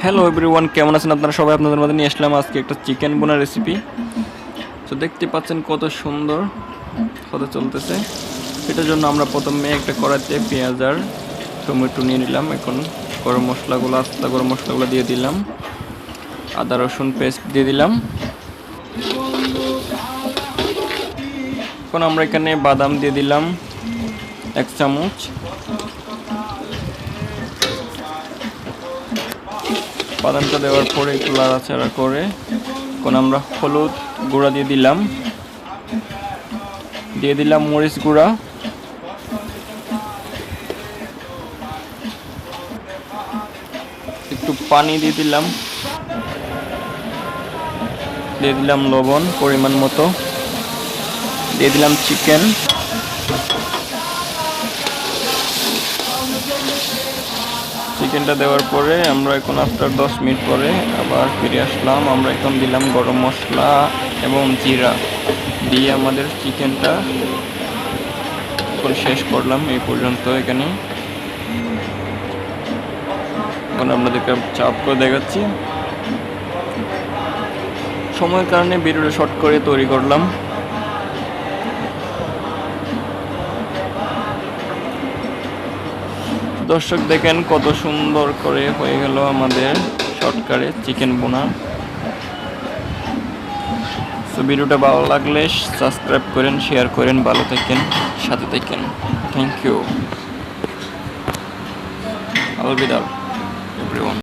Hello everyone, কেমন আছেন আপনারা সবাই? আপনাদের মধ্যে নিয়ে আসলাম আজকে একটা চিকেন বোনা রেসিপি। তো দেখতে পাচ্ছেন কত সুন্দর হতে চলতেছে। এটার জন্য আমরা প্রথমে একটা কড়াইতে পেঁয়াজ আর টমেটো নিয়ে নিলাম। এখন গরম মশলাগুলো, আস্তা গরম মশলাগুলো দিয়ে দিলাম, আদা রসুন পেস্ট দিয়ে দিলাম। এখন আমরা এখানে বাদাম দিয়ে দিলাম 1 চামচ। বাদামটা দেওয়ার পরে একটু নাড়াচাড়া করে এখন আমরা হলুদ গুঁড়া দিয়ে দিলাম মরিচ গুঁড়া, একটু পানি দিয়ে দিলাম লবণ পরিমাণ মতো, দিয়ে দিলাম চিকেন। চিকেনটা দেওয়ার পরে আমরা এখন আফটার 10 মিনিট পরে আবার ফিরে আসলাম। আমরা এখন দিলাম গরম মশলা এবং জিরা দিয়ে আমাদের চিকেনটা এখন শেষ করলাম এই পর্যন্ত। এখানে এখন আপনাদেরকে চাপ করে দেখাচ্ছি। সময়ের কারণে ভিডিওটা শর্ট করে তৈরি করলাম। দর্শক দেখেন কত সুন্দর করে হয়ে গেল আমাদের শর্টকাটে চিকেন বোনা। তো ভিডিওটা ভালো লাগলে সাবস্ক্রাইব করেন, শেয়ার করেন, ভালো থাকেন, সাথে থাকেন। Thank you. আলবিদার।